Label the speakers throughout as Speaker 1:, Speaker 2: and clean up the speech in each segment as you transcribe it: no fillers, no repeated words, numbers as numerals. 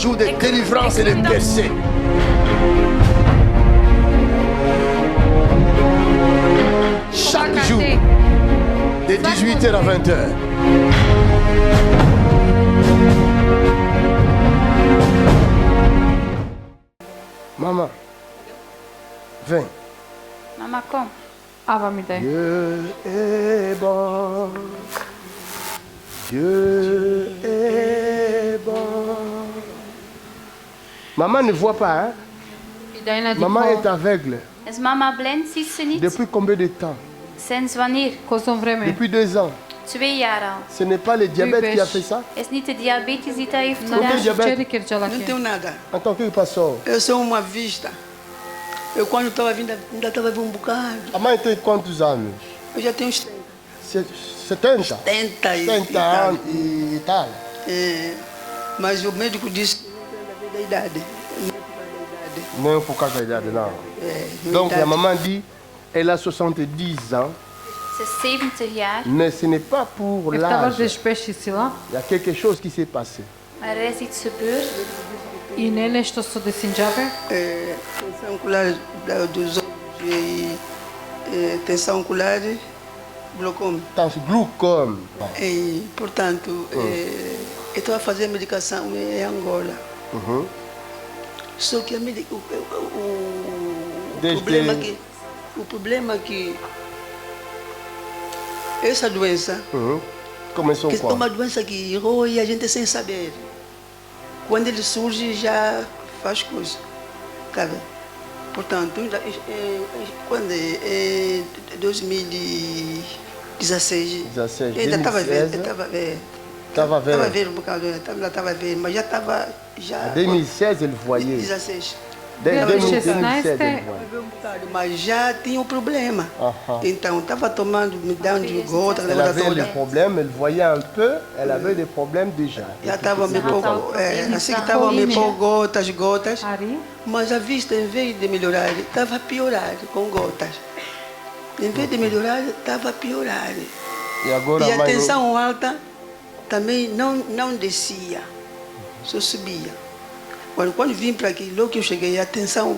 Speaker 1: jour de délivrance et de percée. Chaque jour, de 18h à 20h. Maman, viens.
Speaker 2: Mama, kom.
Speaker 3: Avamide.
Speaker 1: Dieu est bon. Dieu est bon. Maman ne voit pas, hein?
Speaker 3: Ideea
Speaker 1: Maman est aveugle.
Speaker 2: Is mama blind? Ziet ze niet?
Speaker 1: Depuis combien de temps?
Speaker 2: Sinds wanneer?
Speaker 3: Kosom vreme.
Speaker 1: Depuis 2 ans.
Speaker 2: 2 jaar al.
Speaker 1: Ce n'est pas le diabète qui a fait ça?
Speaker 2: Is niet de diabetes die dat heeft
Speaker 1: Combien
Speaker 2: gedaan?
Speaker 1: de diabète?
Speaker 3: Ceri kirjalaki.
Speaker 4: Não tenho nada.
Speaker 1: En tant que pastor.
Speaker 4: Eu sou uma vista. Eu quando estava vindo, ainda estava vendo um bocado.
Speaker 1: A mãe tem quantos anos?
Speaker 4: Eu já tenho uns
Speaker 1: 70?
Speaker 4: 70 e
Speaker 1: 70
Speaker 4: tal.
Speaker 1: anos e tal.
Speaker 4: É, mas o médico disse que não tem nada a ver da idade. Não tem nada a ver
Speaker 1: Não por causa da idade, não.
Speaker 4: da idade. É,
Speaker 1: Donc
Speaker 4: idade.
Speaker 1: la maman dit, elle a 70 ans,
Speaker 2: Ze is 70 jaar,
Speaker 1: mais ce n'est pas pour
Speaker 3: Eftavar
Speaker 1: l'âge.
Speaker 3: de speši sila
Speaker 1: Il y a quelque chose qui s'est passé.
Speaker 2: maar er is iets gebeurd.
Speaker 3: i ne nešto se desinđave.
Speaker 4: É, tensão ocular dos olhos e tensão ocular, glaucoma.
Speaker 1: Glaucome.
Speaker 4: E, portanto, eu estava fazendo a medicação em Angola.
Speaker 1: Mhm.
Speaker 4: Só que a
Speaker 1: Desde-
Speaker 4: o problema é que essa doença,
Speaker 1: Começou
Speaker 4: que é
Speaker 1: quoi?
Speaker 4: uma doença que rói a gente sem saber. Quando ele surge, já faz coisa. Tá vendo? Portanto, quando em 2016,
Speaker 1: 16,
Speaker 4: ainda estava vendo,
Speaker 1: 2016,
Speaker 4: estava
Speaker 1: Estava vendo.
Speaker 4: vendo um bocado, estava vendo, mas já estava, já...
Speaker 1: En 2016, elle voyait.
Speaker 4: 16.
Speaker 1: Dès 2016, elle
Speaker 3: 2016,
Speaker 1: voyait.
Speaker 4: Um bocado, mas já tinha um problema.
Speaker 1: Aham.
Speaker 4: Então, estava tomando, me dando de gota,
Speaker 1: Elle avait des problèmes, elle voyait un peu, elle avait des problèmes déjà.
Speaker 4: já estava me
Speaker 2: Já
Speaker 4: pôr,
Speaker 2: estava problema,
Speaker 4: assim que
Speaker 2: já.
Speaker 4: estava me pôr gotas,
Speaker 3: Ari.
Speaker 4: mas a vista, em vez de melhorar, estava a piorar com gotas. Em vez de melhorar, estava a piorar.
Speaker 1: E agora
Speaker 4: E a
Speaker 1: mãe,
Speaker 4: tensão alta também não descia, só subia. Quando vim para aqui, logo que eu cheguei, a tensão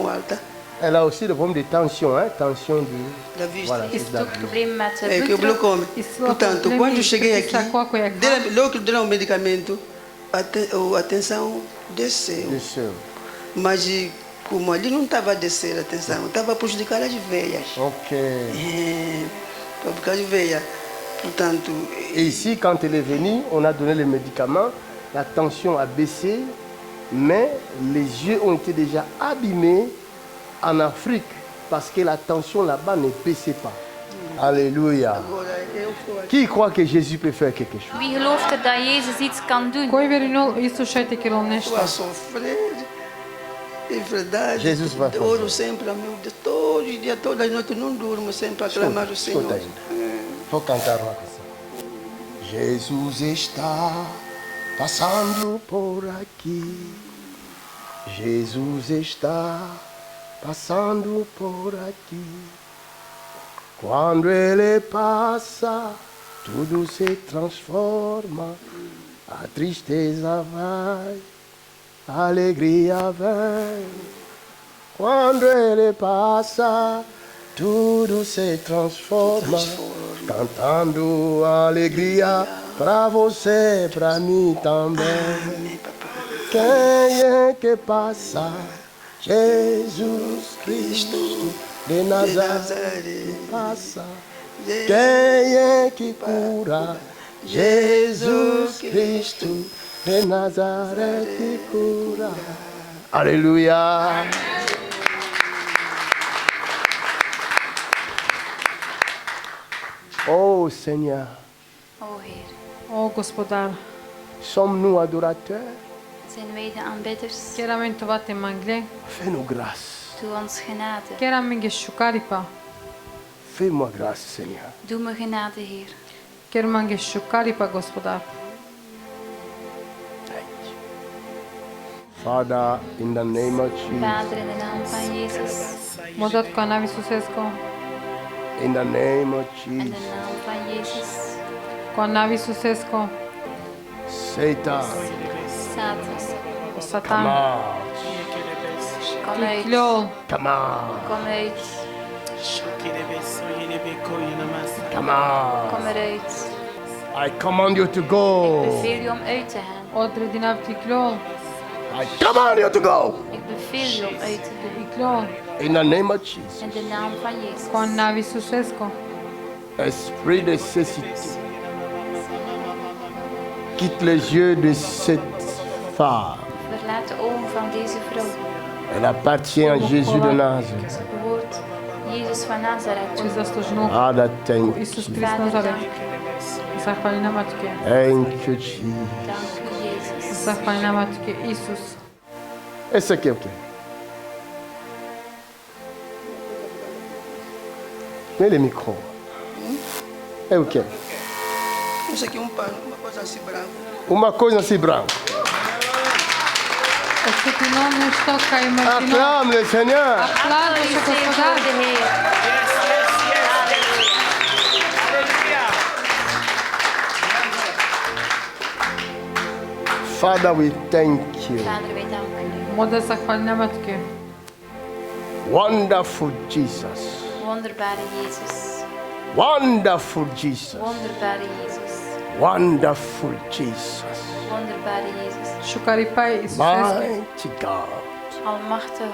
Speaker 4: alta
Speaker 1: elle a aussi des problèmes de tension, hein? Tension de...
Speaker 4: da vista.
Speaker 1: Voilà,
Speaker 2: Is
Speaker 1: c'est
Speaker 2: het ook
Speaker 1: ça.
Speaker 2: problemen met de
Speaker 4: É que o
Speaker 2: bloeddruk?
Speaker 4: glaucoma.
Speaker 3: Isso é
Speaker 4: Portanto,
Speaker 3: problema
Speaker 4: quando eu cheguei
Speaker 3: que
Speaker 4: aqui,
Speaker 3: precisa qual é que é.
Speaker 4: logo que deram o medicamento, a tensão desceu.
Speaker 1: Desceu.
Speaker 4: Mas como ali não estava a descer a tensão, estava a prejudicar as veias.
Speaker 1: Ok.
Speaker 4: Para ficar as veias. Portanto,
Speaker 1: Et ici, quand elle est venue, on a donné les médicaments, la tension a baissé, mais les yeux ont été déjà abîmés en Afrique parce que la tension là-bas ne baissait pas. Alléluia.
Speaker 4: agora eu estou aqui.
Speaker 1: Qui croit que Jésus peut faire quelque chose?
Speaker 2: Wie gelooft er dat Jezus iets kan doen?
Speaker 3: Koji veri nul Isus šajte kilo nešto.
Speaker 4: Estou a sofrer. É verdade.
Speaker 1: Jesus vai fazer.
Speaker 4: Oro sempre a meu Deus, todos os dias, todas as noites, não durmo sempre a clamar o Senhor.
Speaker 1: Escuta ainda. Vou cantar uma canção. Jesus está passando por aqui. Jesus está passando por aqui. Quando ele passa, tudo se transforma. A tristeza vai, a alegria vem. Quando ele passa, tudo se transforma. Cantando alegria pra você, pra mim também.
Speaker 4: Amém, papai.
Speaker 1: Quem é que passa? Jesus Cristo de Nazaré passa. Quem é que cura? Jesus Cristo de Nazaré que cura. Aleluia. Oh Seigneur,
Speaker 2: O Heer,
Speaker 3: O gospodar,
Speaker 1: sommes-nous adorateurs?
Speaker 2: zijn wij de aanbidders?
Speaker 3: kera това те мангле,
Speaker 1: Fais-nous grâce.
Speaker 2: Doe ons genade.
Speaker 3: kera minge šukaripa,
Speaker 1: Fais-moi grâce, Seigneur.
Speaker 2: Doe me genade, Heer.
Speaker 3: ker mange šukaripa gospodar.
Speaker 1: Father, in the name of Jesus,
Speaker 2: Vader, in de naam van Jezus.
Speaker 3: Modat ko na Isusesko,
Speaker 1: in the name of
Speaker 2: In de
Speaker 1: Jesus,
Speaker 2: naam van Jezus.
Speaker 3: ko na Isusesko,
Speaker 1: Satan,
Speaker 2: Satan.
Speaker 3: O Satan.
Speaker 2: Kom uit.
Speaker 3: Kiklol.
Speaker 1: Come on.
Speaker 2: Kom uit.
Speaker 1: Come on.
Speaker 2: Kom eruit.
Speaker 1: I command you to go.
Speaker 2: Beveel je om uit te gaan.
Speaker 3: Odredinav kiklol.
Speaker 1: I command you to go.
Speaker 2: Ik beveel je om uit te gaan.
Speaker 3: Kiklol.
Speaker 1: In the name of Jesus.
Speaker 2: In de naam van Jezus.
Speaker 3: Con navi Isusescu.
Speaker 1: Esprit de cécité. Quitte les yeux de cette femme.
Speaker 2: Verlaat de ogen van deze vrouw.
Speaker 1: Elle appartient à Jésus de Nazareth.
Speaker 2: Ze behoort Jezus van Nazareth.
Speaker 3: Ой заслужено.
Speaker 1: Father, thank
Speaker 3: Isus
Speaker 1: you.
Speaker 3: Христ
Speaker 2: Vader,
Speaker 3: Назарет.
Speaker 2: dank u.
Speaker 3: Zahvaljujem Тебе.
Speaker 1: Thank you, Jesus.
Speaker 2: Dank u, Jezus.
Speaker 3: Zahvaljujem Тебе, Isus.
Speaker 1: Est-ce que ok? Mets le micro. É o quê?
Speaker 4: Isso aqui é uma coisa assim branca.
Speaker 1: Uma coisa assim branca.
Speaker 3: Осветлено нещо кай мартино.
Speaker 1: Acclame le Seigneur.
Speaker 3: Aplauze
Speaker 2: Applaudisseer voor
Speaker 3: Господа.
Speaker 2: de Heer.
Speaker 1: Father, we thank you.
Speaker 2: Vader, wij danken u.
Speaker 3: Мода zahvaljujem Тебе.
Speaker 1: Wonderful Jesus.
Speaker 2: Wonderbare Jezus.
Speaker 1: Wonderful Jesus.
Speaker 2: Wonderbare Jezus.
Speaker 1: Wonderful Jesus.
Speaker 2: Wonderbare Jezus.
Speaker 3: Шукарипай Исусесcu.
Speaker 1: Mighty God.
Speaker 2: Almachtige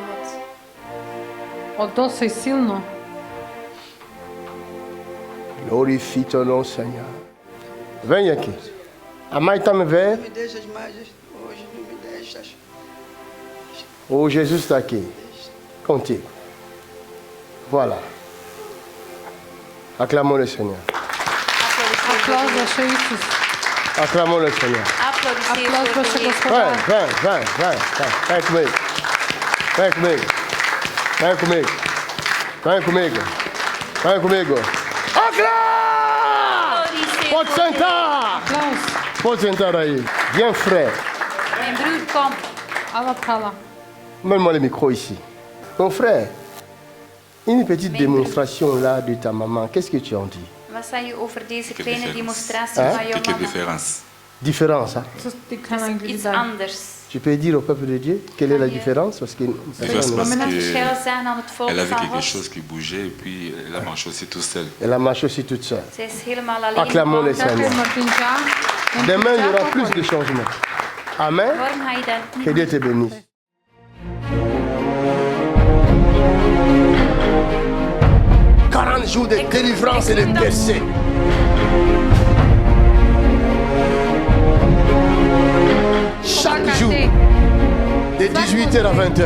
Speaker 2: God.
Speaker 3: Одоса и силно.
Speaker 1: Glorifie ton nom, Seigneur. Vem aqui. A mãe está me vendo?
Speaker 4: Me deixa as imagens hoje, não me deixas.
Speaker 1: O Jesus está aqui. Contigo. Voilà. Acclamons le Seigneur.
Speaker 3: Aplauze še Isus.
Speaker 1: Acclamons le Seigneur.
Speaker 2: Applaudisseer
Speaker 3: Aplauze
Speaker 2: voor de
Speaker 3: še
Speaker 2: Heer.
Speaker 3: Gospoda.
Speaker 1: Vem comigo. Vem comigo. Vem comigo. Vem comigo. Vem comigo. Acclame!
Speaker 2: Applaudisseer
Speaker 1: Pode
Speaker 2: voor de Heer.
Speaker 1: sentar.
Speaker 3: Aplauz.
Speaker 1: Pode sentar aí. Viens, frère.
Speaker 2: Mijn broer, kom.
Speaker 3: Ала Пхала.
Speaker 1: Mets-moi le micro ici. Mon frère, une petite démonstration là de ta maman. Qu'est-ce que tu en dis?
Speaker 2: Wat zei je over deze
Speaker 5: Quelle
Speaker 2: kleine
Speaker 5: différence.
Speaker 2: demonstratie
Speaker 1: Hein?
Speaker 2: van jouw
Speaker 5: Quelle
Speaker 2: mama?
Speaker 5: différence?
Speaker 1: Différence, hein?
Speaker 3: Ce ти
Speaker 2: Het
Speaker 3: kana
Speaker 2: is iets
Speaker 3: гледай.
Speaker 2: anders.
Speaker 1: Tu peux dire au peuple de Dieu quelle est la différence? Parce que
Speaker 5: Différence
Speaker 1: personne
Speaker 5: parce
Speaker 2: Om het
Speaker 5: que
Speaker 2: verschil zeggen aan het volk
Speaker 5: elle avait
Speaker 2: van
Speaker 5: quelque
Speaker 2: God.
Speaker 5: chose qui bougeait et puis elle a marché aussi tout seule.
Speaker 1: elle a marché aussi toute seule.
Speaker 2: Zij is helemaal alleen.
Speaker 1: Acclamons le
Speaker 2: gewandeld.
Speaker 1: Seigneur.
Speaker 3: Така мъртвинча.
Speaker 1: Demain, il y aura plus de changements. Amen.
Speaker 2: Waarom ga je dat
Speaker 1: Que
Speaker 2: niet
Speaker 1: Dieu te bénisse. « 40 jours de délivrance et de percée. Chaque jour, de 18h à 20h.